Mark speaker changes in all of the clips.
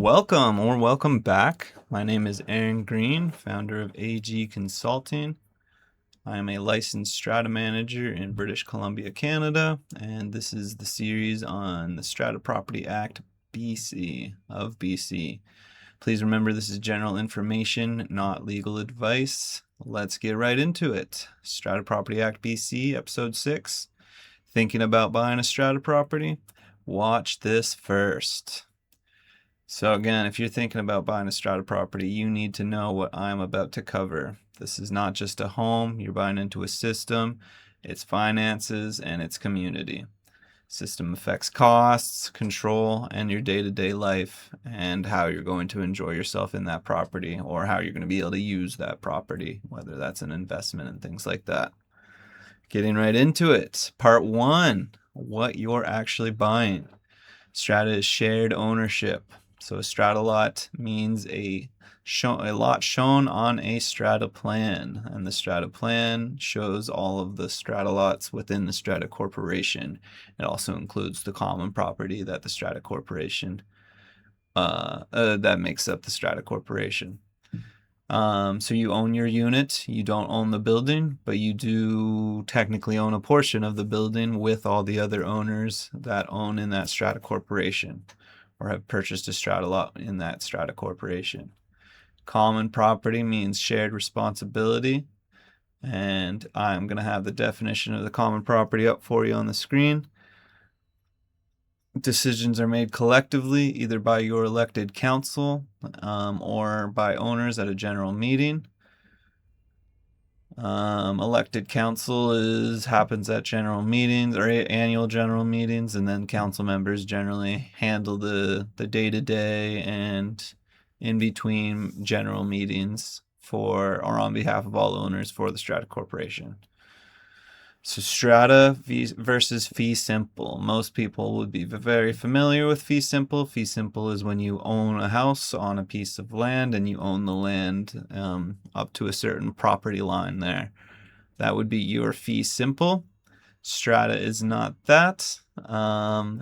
Speaker 1: Welcome back. My name is Aaron Green, founder of AG Consulting. I am a licensed strata manager in British Columbia, Canada, and this is the series on the Strata Property Act BC of BC. Please remember this is general information, not legal advice. Let's get right into it. Strata Property Act BC, Episode 6. Thinking about buying a strata property? Watch this first. So again, if you're thinking about buying a strata property, you need to know what I'm about to cover. This is not just a home, you're buying into a system, its finances, and its community. System affects costs, control, and your day-to-day life, and how you're going to enjoy yourself in that property, or how you're going to be able to use that property, whether that's an investment and things like that. Getting right into it. Part 1, what you're actually buying. Strata is shared ownership. So a strata lot means a lot shown on a strata plan, and the strata plan shows all of the strata lots within the strata corporation. It also includes the common property that the strata corporation that makes up the strata corporation. So you own your unit, you don't own the building, but you do technically own a portion of the building with all the other owners that own in that strata corporation or have purchased a strata lot in that strata corporation. Common property means shared responsibility, and I'm going to have the definition of the common property up for you on the screen. Decisions are made collectively, either by your elected council or by owners at a general meeting. Elected council happens at general meetings or annual general meetings, and then council members generally handle the day-to-day and in between general meetings for or on behalf of all owners for the strata corporation. So strata versus fee simple. Most people would be very familiar with fee simple. Fee simple is when you own a house on a piece of land and you own the land up to a certain property line there. That would be your fee simple. Strata is not that.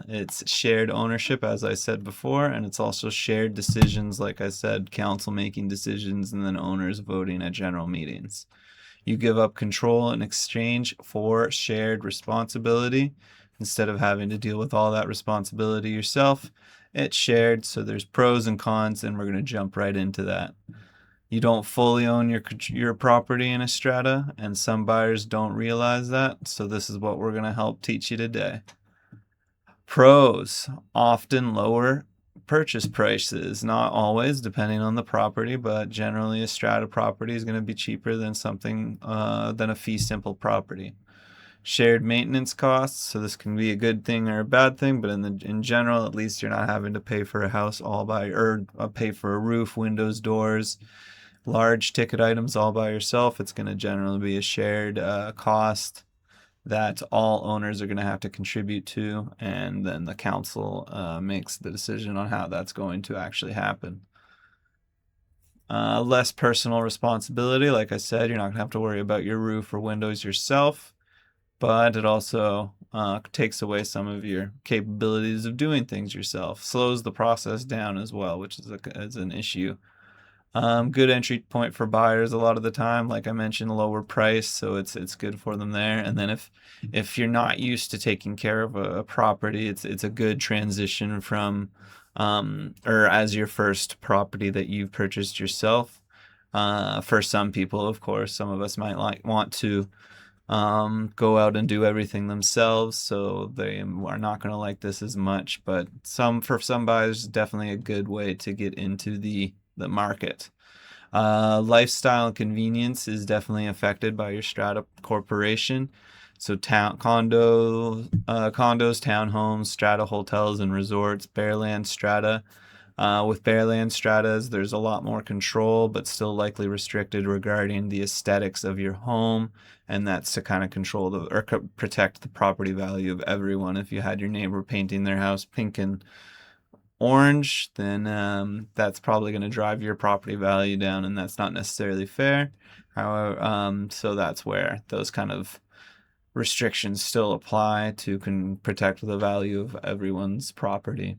Speaker 1: It's shared ownership, as I said before, and it's also shared decisions, like I said, council making decisions and then owners voting at general meetings. You give up control in exchange for shared responsibility. Instead of having to deal with all that responsibility yourself, it's shared. So there's pros and cons, and we're going to jump right into that. You don't fully own your property in a strata, and some buyers don't realize that. So this is what we're going to help teach you today. Pros: often lower purchase prices, not always, depending on the property, but generally a strata property is going to be cheaper than something than a fee simple property. Shared maintenance costs, so this can be a good thing or a bad thing, but in general, at least you're not having to pay for a house pay for a roof, windows, doors, large ticket items all by yourself. It's going to generally be a shared cost that all owners are going to have to contribute to, and then the council makes the decision on how that's going to actually happen. Less personal responsibility. Like I said, you're not going to have to worry about your roof or windows yourself, but it also takes away some of your capabilities of doing things yourself. Slows the process down as well, which is an issue. Good entry point for buyers a lot of the time, like I mentioned, lower price, so it's good for them there. And then if you're not used to taking care of a property, it's a good transition from or as your first property that you've purchased yourself. For some people, of course, some of us might want to go out and do everything themselves, so they are not going to like this as much. But for some buyers, definitely a good way to get into the market. Lifestyle and convenience is definitely affected by your strata corporation. So condos, townhomes, strata hotels and resorts, bareland strata. With bareland stratas, there's a lot more control, but still likely restricted regarding the aesthetics of your home, and that's to kind of control or protect the property value of everyone. If you had your neighbor painting their house pink and orange, then that's probably going to drive your property value down, and that's not necessarily fair. However, so that's where those kind of restrictions still apply to protect the value of everyone's property.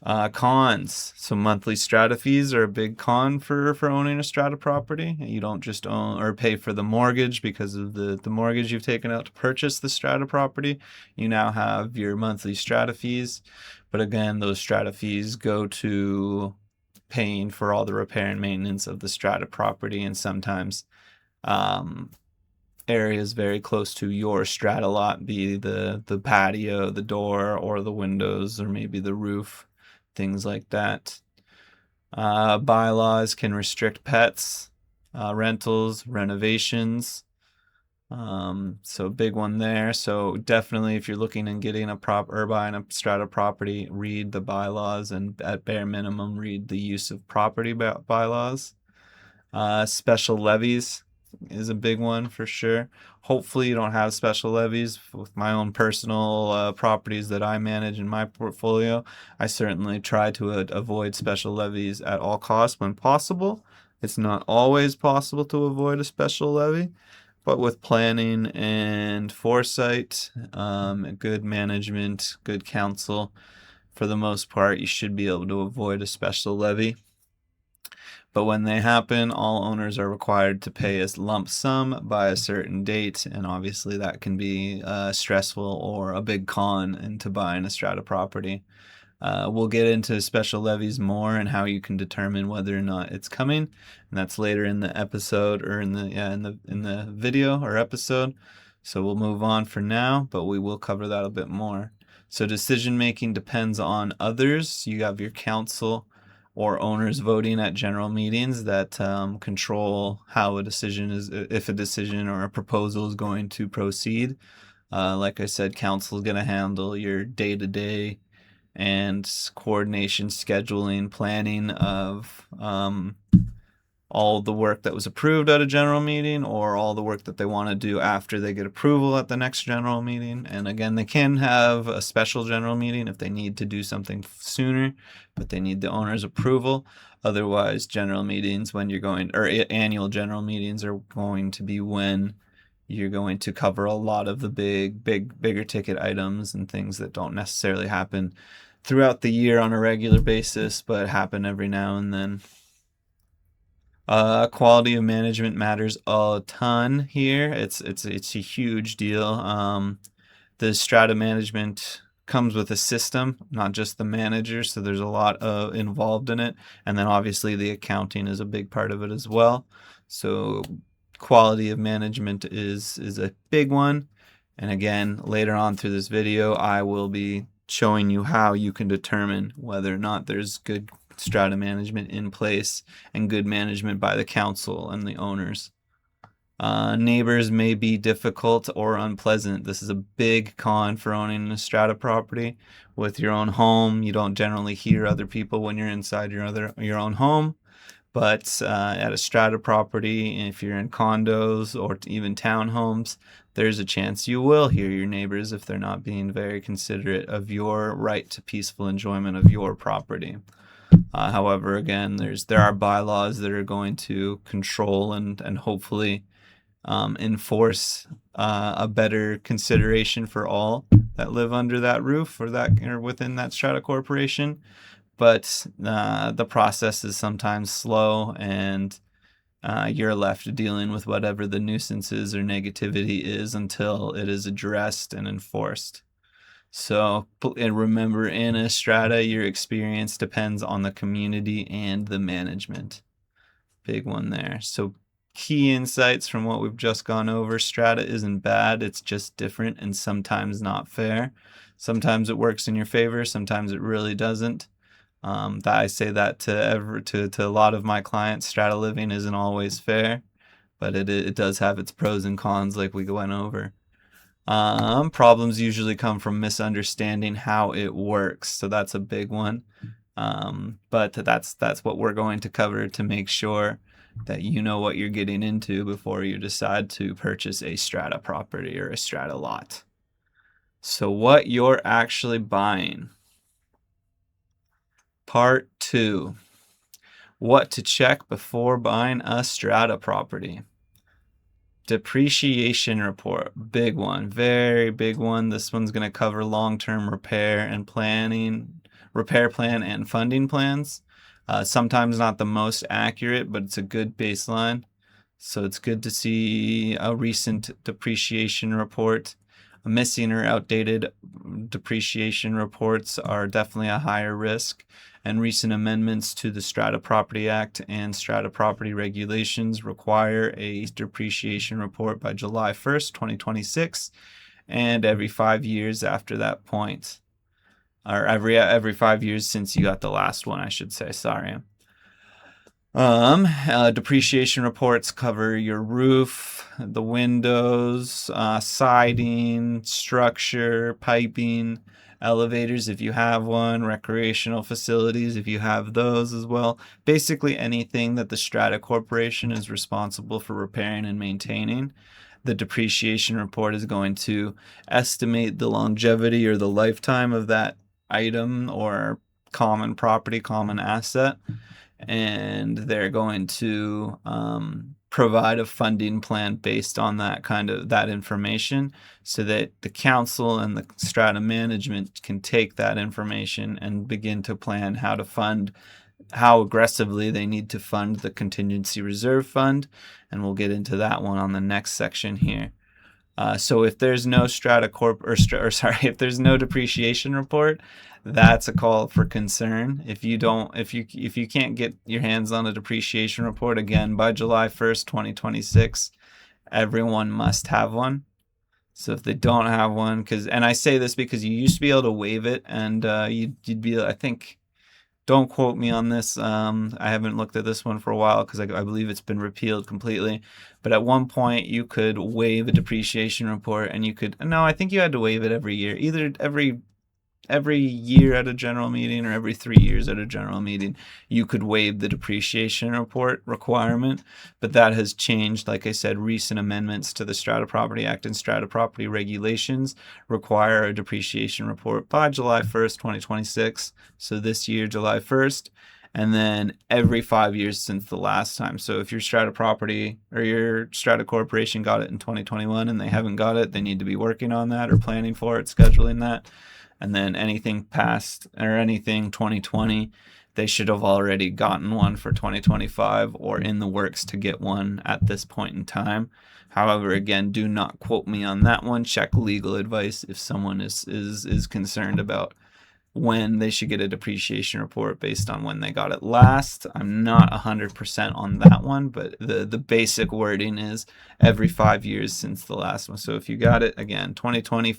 Speaker 1: Cons. So monthly strata fees are a big con for owning a strata property. You don't just own or pay for the mortgage because of the mortgage you've taken out to purchase the strata property. You now have your monthly strata fees. But again, those strata fees go to paying for all the repair and maintenance of the strata property, and sometimes areas very close to your strata lot, be the patio, the door, or the windows, or maybe the roof, things like that. Bylaws can restrict pets, rentals, renovations. So big one there. So definitely, if you're looking and getting a prop or buying a strata property, read the bylaws, and at bare minimum, read the use of property bylaws. Special levies is a big one for sure. Hopefully, you don't have special levies. With my own personal properties that I manage in my portfolio, I certainly try to avoid special levies at all costs when possible. It's not always possible to avoid a special levy, but with planning and foresight, good management, good counsel, for the most part, you should be able to avoid a special levy. But when they happen, all owners are required to pay a lump sum by a certain date, and obviously that can be stressful or a big con into buying a strata property. We'll get into special levies more and how you can determine whether or not it's coming, and that's later in the episode, or in the video or episode. So we'll move on for now, but we will cover that a bit more. So decision making depends on others. You have your council or owners voting at general meetings that control how a decision is, if a decision or a proposal is going to proceed. Like I said, council is going to handle your day-to-day and coordination, scheduling, planning of all the work that was approved at a general meeting, or all the work that they want to do after they get approval at the next general meeting. And again, they can have a special general meeting if they need to do something sooner, but they need the owner's approval. Otherwise, general meetings, when you're going, or annual general meetings, are going to be when you're going to cover a lot of the bigger ticket items and things that don't necessarily happen throughout the year on a regular basis, but happen every now and then. Quality of management matters a ton here. It's a huge deal. The strata management comes with a system, not just the manager, so there's a lot involved in it. And then obviously the accounting is a big part of it as well. So quality of management is a big one. And again, later on through this video, I will be showing you how you can determine whether or not there's good strata management in place and good management by the council and the owners. Neighbors may be difficult or unpleasant. This is a big con for owning a strata property. With your own home, you don't generally hear other people when you're inside your own home. But at a strata property, if you're in condos or even townhomes, there's a chance you will hear your neighbors if they're not being very considerate of your right to peaceful enjoyment of your property. However, again, there are bylaws that are going to control and hopefully enforce a better consideration for all that live under that roof, or within that strata corporation. But the process is sometimes slow, and you're left dealing with whatever the nuisances or negativity is until it is addressed and enforced. So, and remember, in a strata, your experience depends on the community and the management. Big one there. So, key insights from what we've just gone over: strata isn't bad, it's just different and sometimes not fair. Sometimes it works in your favor, sometimes it really doesn't. I say that to a lot of my clients. Strata living isn't always fair, but it does have its pros and cons, like we went over. Problems usually come from misunderstanding how it works, so that's a big one. But that's what we're going to cover to make sure that you know what you're getting into before you decide to purchase a strata property or a strata lot. So what you're actually buying. Part 2. What to check before buying a strata property. Depreciation report, big one, very big one. This one's going to cover long-term repair and planning, repair plan and funding plans. Sometimes not the most accurate, but it's a good baseline. So it's good to see a recent depreciation report. Missing or outdated depreciation reports are definitely a higher risk, and recent amendments to the Strata Property Act and Strata Property Regulations require a depreciation report by July 1st, 2026, and every 5 years after that point. Or every 5 years since you got the last one, I should say. Sorry. Depreciation reports cover your roof, the windows, siding, structure, piping, elevators if you have one, recreational facilities if you have those as well. Basically anything that the Strata Corporation is responsible for repairing and maintaining. The depreciation report is going to estimate the longevity or the lifetime of that item or common property, common asset, and they're going to provide a funding plan based on that information, so that the council and the strata management can take that information and begin to plan how aggressively they need to fund the Contingency Reserve Fund, and we'll get into that one on the next section here. So if there's no if there's no depreciation report, that's a call for concern. If you can't get your hands on a depreciation report, again, by July 1st, 2026, everyone must have one. So if they don't have one, and I say this because you used to be able to waive it, and you'd be, I think, don't quote me on this. I haven't looked at this one for a while because I believe it's been repealed completely. But at one point, you could waive a depreciation report, and I think you had to waive it every year, either every year at a general meeting or every 3 years at a general meeting. You could waive the depreciation report requirement, but that has changed. Like I said, recent amendments to the Strata Property Act and Strata Property Regulations require a depreciation report by July 1st, 2026. So this year, July 1st, and then every 5 years since the last time. So if your Strata Property or your Strata Corporation got it in 2021 and they haven't got it, they need to be working on that or planning for it, scheduling that. And then anything past or anything 2020, they should have already gotten one for 2025 or in the works to get one at this point in time. However, again, do not quote me on that one. Check legal advice if someone is concerned about when they should get a depreciation report based on when they got it last. I'm not 100% on that one, but the basic wording is every 5 years since the last one. So if you got it, again, 2020,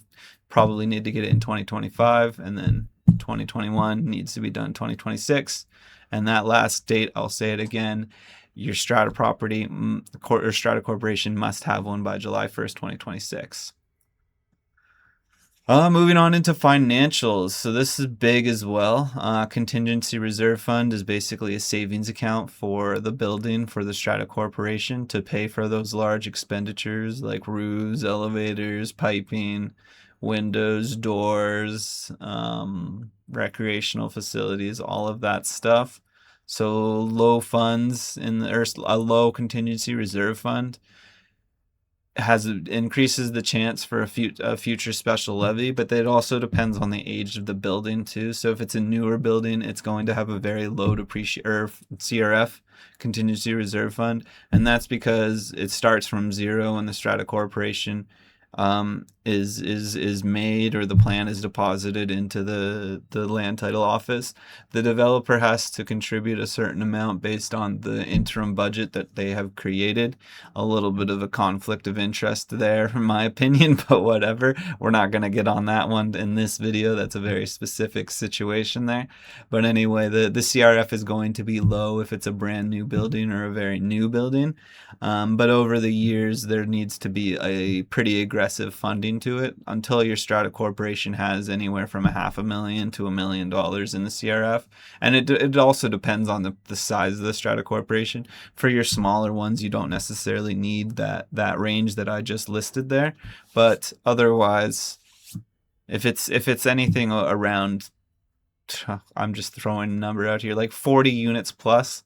Speaker 1: probably need to get it in 2025, and then 2021 needs to be done 2026. And that last date, I'll say it again, your Strata Property or Strata Corporation must have one by July 1st, 2026. Moving on into financials. So this is big as well. Contingency Reserve Fund is basically a savings account for the building, for the Strata Corporation, to pay for those large expenditures like roofs, elevators, piping, windows, doors, recreational facilities, all of that stuff. So low funds a low contingency reserve fund increases the chance for a future special levy, but it also depends on the age of the building too. So if it's a newer building, it's going to have a very low CRF, contingency reserve fund, and that's because it starts from zero and the Strata Corporation is made, or the plan is deposited into the land title office. The developer has to contribute a certain amount based on the interim budget that they have created. A little bit of a conflict of interest there, in my opinion, but whatever. We're not going to get on that one in this video. That's a very specific situation there. But anyway, the CRF is going to be low if it's a brand new building or a very new building. But over the years, there needs to be a pretty aggressive funding to it until your Strata Corporation has anywhere from $500,000 to $1 million in the CRF. And it also depends on the size of the Strata Corporation. For your smaller ones, you don't necessarily need that range that I just listed there. But otherwise, if it's anything around, I'm just throwing a number out here, like 40 units plus,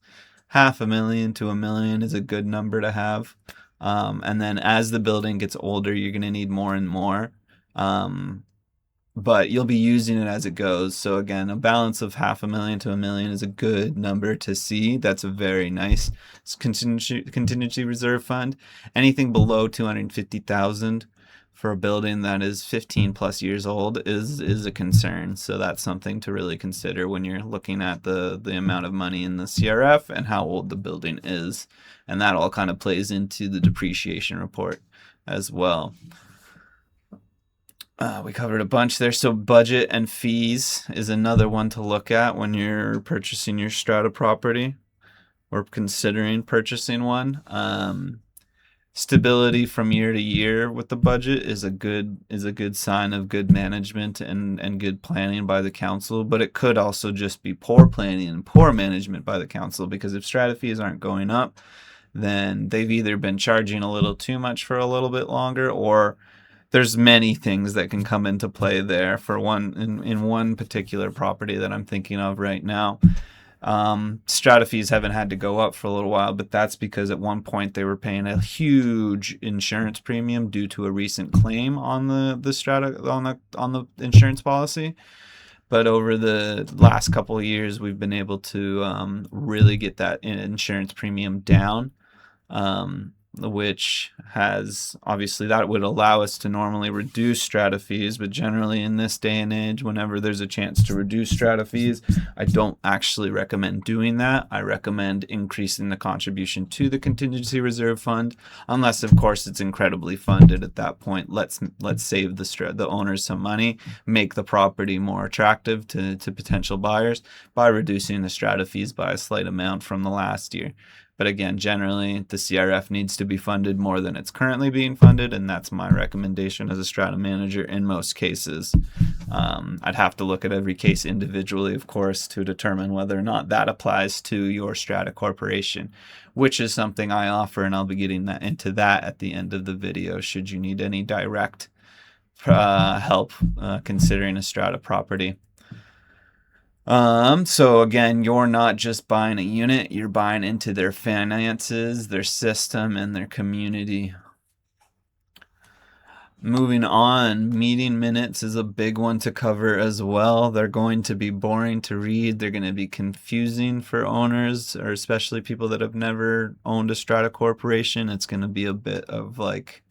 Speaker 1: $500,000 to $1 million is a good number to have. And then as the building gets older, you're going to need more and more. but you'll be using it as it goes. So again, a balance of $500,000 to $1 million is a good number to see. That's a very nice contingency reserve fund. Anything below 250,000 for a building that is 15 plus years old is a concern. So that's something to really consider when you're looking at the amount of money in the CRF and how old the building is. And that all kind of plays into the depreciation report as well. We covered a bunch there. So budget and fees is another one to look at when you're purchasing your strata property or considering purchasing one. Stability from year to year with the budget is a good sign of good management and good planning by the council, but it could also just be poor planning and poor management by the council, because if strata fees aren't going up, then they've either been charging a little too much for a little bit longer, or there's many things that can come into play there. For one, in one particular property that I'm thinking of right now, strata fees haven't had to go up for a little while, but that's because at one point they were paying a huge insurance premium due to a recent claim on the strata on the insurance policy. But over the last couple of years, we've been able to really get that insurance premium down. Which has, obviously that would allow us to normally reduce strata fees, but generally in this day and age, whenever there's a chance to reduce strata fees, I don't actually recommend doing that. I recommend increasing the contribution to the contingency reserve fund, unless of course it's incredibly funded. At that point, let's save the owners some money, make the property more attractive to potential buyers by reducing the strata fees by a slight amount from the last year. But again, generally, the CRF needs to be funded more than it's currently being funded, and that's my recommendation as a strata manager in most cases. I'd have to look at every case individually, of course, to determine whether or not that applies to your strata corporation, which is something I offer, and I'll be getting into that at the end of the video should you need any direct help considering a strata property. So again, you're not just buying a unit, you're buying into their finances, their system, and their community. Moving on, meeting minutes is a big one to cover as well. They're going to be boring to read. They're going to be confusing for owners, or especially people that have never owned a strata corporation. It's going to be a bit of like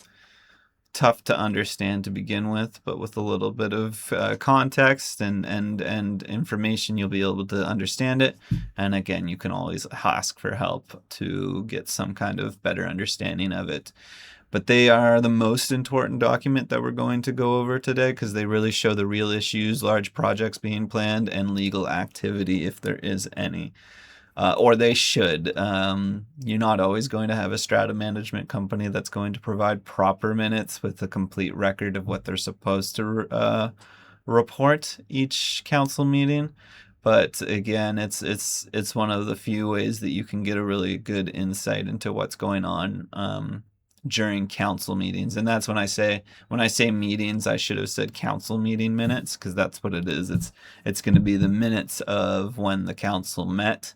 Speaker 1: tough to understand to begin with, but with a little bit of context and information, you'll be able to understand it. And again, you can always ask for help to get some kind of better understanding of it. But they are the most important document that we're going to go over today, because they really show the real issues, large projects being planned, and legal activity if there is any. Or they should. You're not always going to have a strata management company that's going to provide proper minutes with a complete record of what they're supposed to report each council meeting. But again, it's one of the few ways that you can get a really good insight into what's going on during council meetings. And that's when I say meetings, I should have said council meeting minutes, because that's what it is. It's going to be the minutes of when the council met.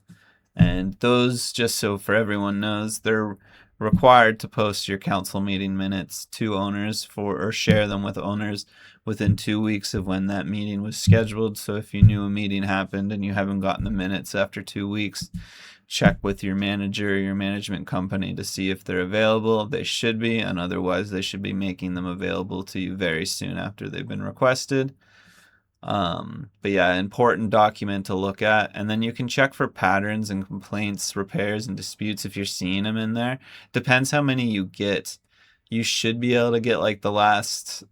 Speaker 1: And those, just so for everyone knows, they're required to post your council meeting minutes to owners or share them with owners within 2 weeks of when that meeting was scheduled. So if you knew a meeting happened and you haven't gotten the minutes after 2 weeks, check with your manager or your management company to see if they're available. They should be, and otherwise they should be making them available to you very soon after they've been requested. But yeah, important document to look at. And then you can check for patterns and complaints, repairs, and disputes if you're seeing them in there. Depends how many you get. You should be able to get like the last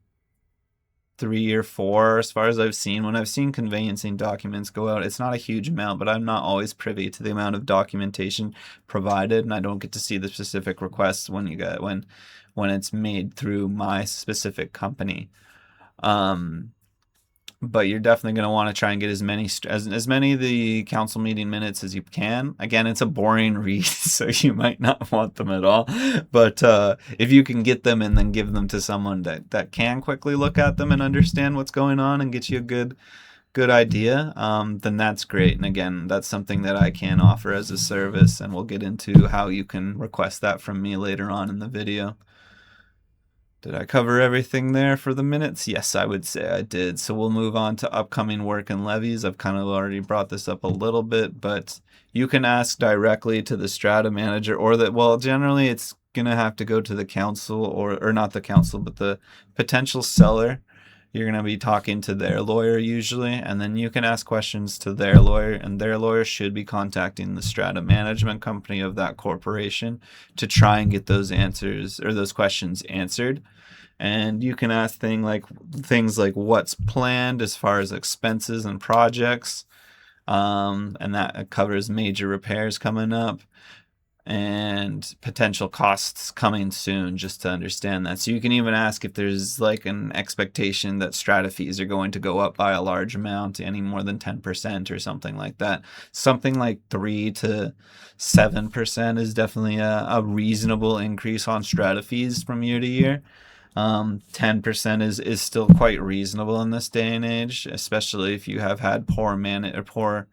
Speaker 1: 3 or 4, as far as I've seen. When I've seen conveyancing documents go out, it's not a huge amount, but I'm not always privy to the amount of documentation provided, and I don't get to see the specific requests when it's made through my specific company. But you're definitely going to want to try and get as many of the council meeting minutes as you can. Again, it's a boring read, so you might not want them at all. But if you can get them and then give them to someone that can quickly look at them and understand what's going on and get you a good idea, then that's great. And again, that's something that I can offer as a service, and we'll get into how you can request that from me later on in the video. Did I cover everything there for the minutes? Yes, I would say I did. So we'll move on to upcoming work and levies. I've kind of already brought this up a little bit, but you can ask directly to the strata manager, or that, well, generally it's going to have to go to the council, or not the council, but the potential seller. You're going to be talking to their lawyer usually, and then you can ask questions to their lawyer, and their lawyer should be contacting the strata management company of that corporation to try and get those answers or those questions answered. And you can ask things like what's planned as far as expenses and projects, and that covers major repairs coming up and potential costs coming soon, just to understand that. So you can even ask if there's like an expectation that strata fees are going to go up by a large amount, any more than 10% or something like that. Something like 3 to 7% is definitely a reasonable increase on strata fees from year to year. 10% is still quite reasonable in this day and age, especially if you have had poor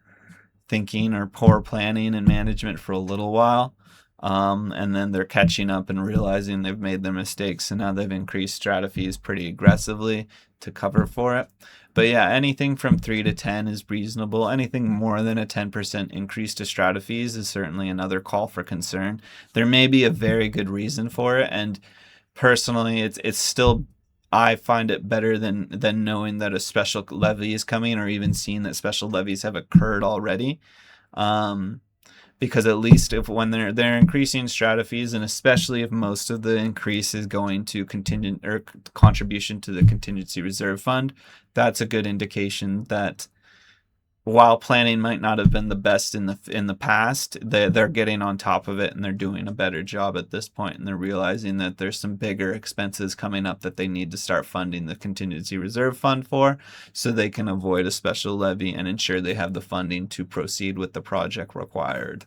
Speaker 1: thinking or poor planning and management for a little while. And then they're catching up and realizing they've made their mistakes, and now they've increased strata fees pretty aggressively to cover for it. But yeah, anything from 3 to 10 is reasonable. Anything more than a 10% increase to strata fees is certainly another call for concern. There may be a very good reason for it, and personally, it's still, I find it better than knowing that a special levy is coming, or even seeing that special levies have occurred already. Because at least if when they're increasing strata fees, and especially if most of the increase is going to contingent or contribution to the Contingency Reserve Fund, that's a good indication that while planning might not have been the best in the past, they're getting on top of it, and they're doing a better job at this point, and they're realizing that there's some bigger expenses coming up that they need to start funding the Contingency Reserve Fund for, so they can avoid a special levy and ensure they have the funding to proceed with the project required.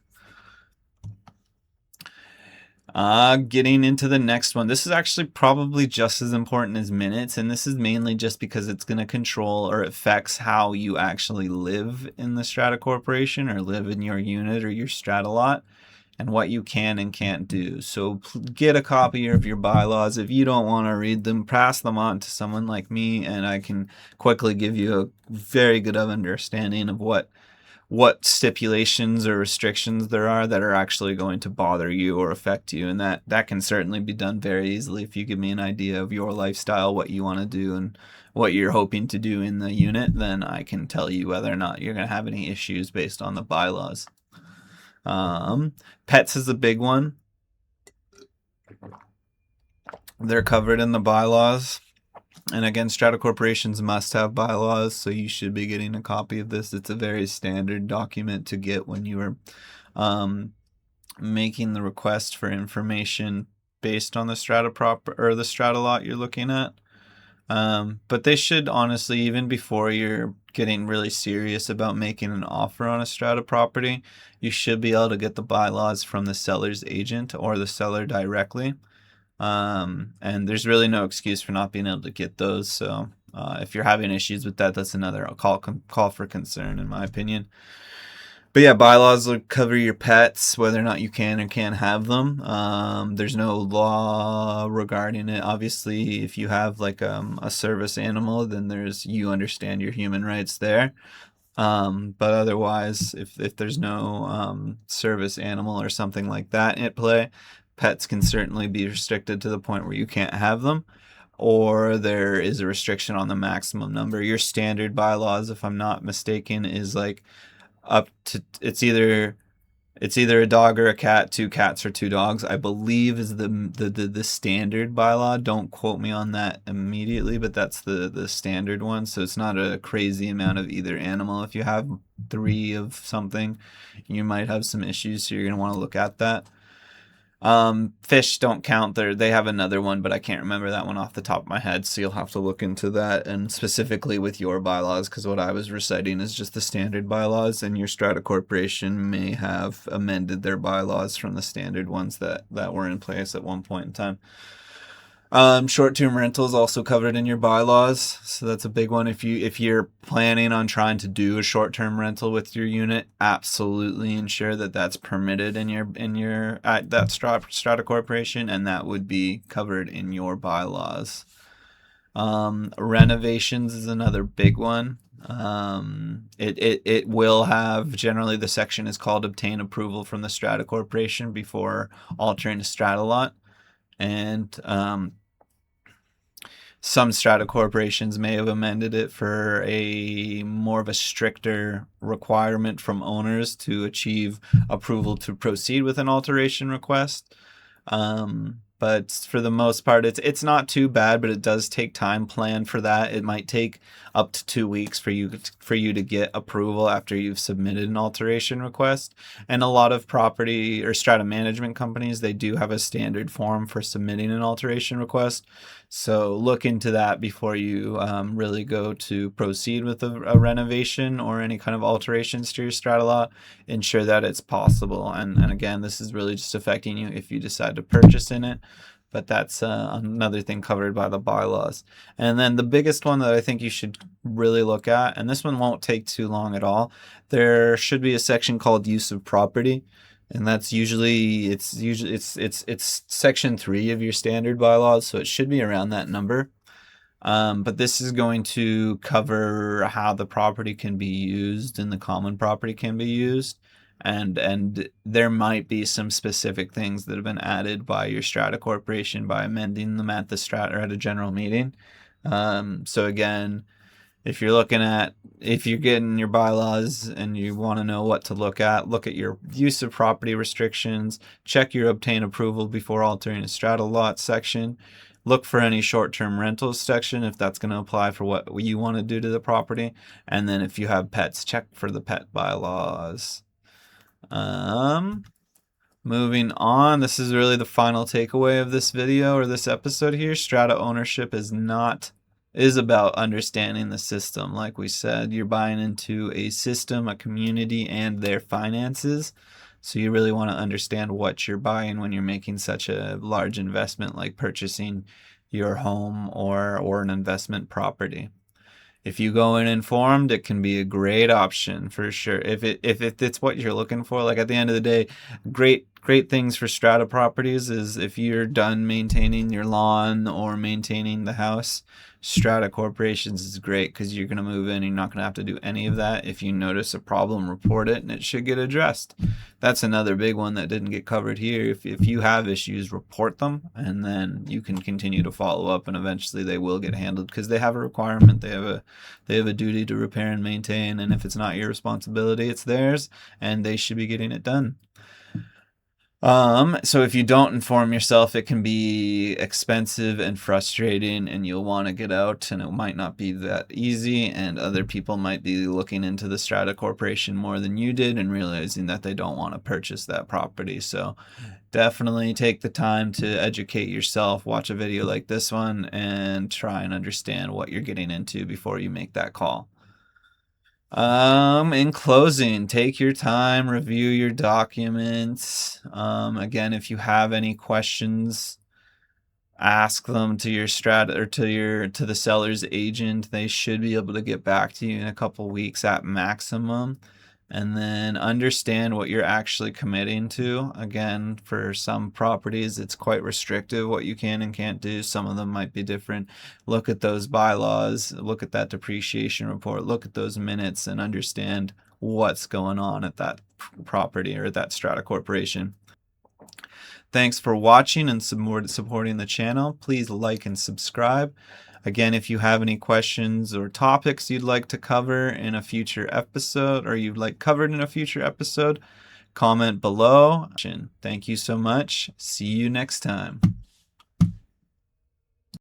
Speaker 1: Getting into the next one. This is actually probably just as important as minutes, and this is mainly just because it's going to control or affects how you actually live in the strata corporation, or live in your unit or your strata lot, and what you can and can't do. So get a copy of your bylaws. If you don't want to read them, pass them on to someone like me, and I can quickly give you a very good understanding of what stipulations or restrictions there are that are actually going to bother you or affect you. And that can certainly be done very easily if you give me an idea of your lifestyle, what you want to do, and what you're hoping to do in the unit. Then I can tell you whether or not you're going to have any issues based on the bylaws. Pets is a big one. They're covered in the bylaws. And again, strata corporations must have bylaws, so you should be getting a copy of this. It's a very standard document to get when you are making the request for information based on the strata or the strata lot you're looking at. But they should honestly, even before you're getting really serious about making an offer on a strata property, you should be able to get the bylaws from the seller's agent or the seller directly. And there's really no excuse for not being able to get those. So if you're having issues with that, that's another call for concern, in my opinion. But yeah, bylaws will cover your pets, whether or not you can or can't have them. There's no law regarding it. Obviously, if you have like a service animal, then you understand your human rights there. But otherwise, if there's no service animal or something like that at play, pets can certainly be restricted to the point where you can't have them, or there is a restriction on the maximum number. Your standard bylaws, if I'm not mistaken, is like up to, it's either a dog or a cat, 2 cats or 2 dogs, I believe, is the standard bylaw. Don't quote me on that immediately, but that's the standard one. So it's not a crazy amount of either animal. If you have 3 of something, you might have some issues, so you're going to want to look at that. Fish don't count. They have another one, but I can't remember that one off the top of my head, so you'll have to look into that, and specifically with your bylaws, because what I was reciting is just the standard bylaws, and your strata corporation may have amended their bylaws from the standard ones that were in place at one point in time. Short-term rentals also covered in your bylaws, so that's a big one. If you're planning on trying to do a short-term rental with your unit, absolutely ensure that that's permitted in your at that strata corporation, and that would be covered in your bylaws. Renovations is another big one. It will have, generally the section is called obtain approval from the strata corporation before altering a strata lot, and some strata corporations may have amended it for a more of a stricter requirement from owners to achieve approval to proceed with an alteration request. But for the most part, it's not too bad, but it does take time planned for that. It might take up to 2 weeks for you to get approval after you've submitted an alteration request. And a lot of property or strata management companies, they do have a standard form for submitting an alteration request. So look into that before you really go to proceed with a renovation or any kind of alterations to your strata lot. Ensure that it's possible. And again, this is really just affecting you if you decide to purchase in it. But that's another thing covered by the bylaws. And then the biggest one that I think you should really look at, and this one won't take too long at all, there should be a section called use of property. And that's usually it's section 3 of your standard bylaws, so it should be around that number. But this is going to cover how the property can be used and the common property can be used. And there might be some specific things that have been added by your strata corporation by amending them at the strata or at a general meeting. So again, if you're getting your bylaws and you want to know what to look at your use of property restrictions, check your obtain approval before altering a strata lot section, look for any short-term rentals section if that's going to apply for what you want to do to the property, and then if you have pets, check for the pet bylaws. Moving on, this is really the final takeaway of this video or this episode here. Strata ownership is about understanding the system. Like we said, you're buying into a system, a community, and their finances. So you really want to understand what you're buying when you're making such a large investment like purchasing your home or an investment property. If you go in informed, it can be a great option for sure. If it's what you're looking for, like at the end of the day, great things for strata properties is if you're done maintaining your lawn or maintaining the house, strata corporations is great because you're going to move in, you're not going to have to do any of that. If you notice a problem, report it and it should get addressed. That's another big one that didn't get covered here. If you have issues, report them, and then you can continue to follow up, and eventually they will get handled because they have a requirement. They have a duty to repair and maintain, and if it's not your responsibility, it's theirs, and they should be getting it done. So if you don't inform yourself, it can be expensive and frustrating, and you'll want to get out, and it might not be that easy, and other people might be looking into the strata corporation more than you did and realizing that they don't want to purchase that property. So definitely take the time to educate yourself, watch a video like this one, and try and understand what you're getting into before you make that call. In closing, take your time, review your documents. Again, if you have any questions, ask them to your strata or to the seller's agent. They should be able to get back to you in a couple weeks at maximum. And then understand what you're actually committing to. Again, for some properties, it's quite restrictive what you can and can't do. Some of them might be different. Look at those bylaws, look at that depreciation report, look at those minutes, and understand what's going on at that property or at that strata corporation. Thanks for watching and supporting the channel. Please like and subscribe. Again, if you have any questions or topics you'd like to cover in a future episode or you'd like covered in a future episode, comment below. Thank you so much. See you next time.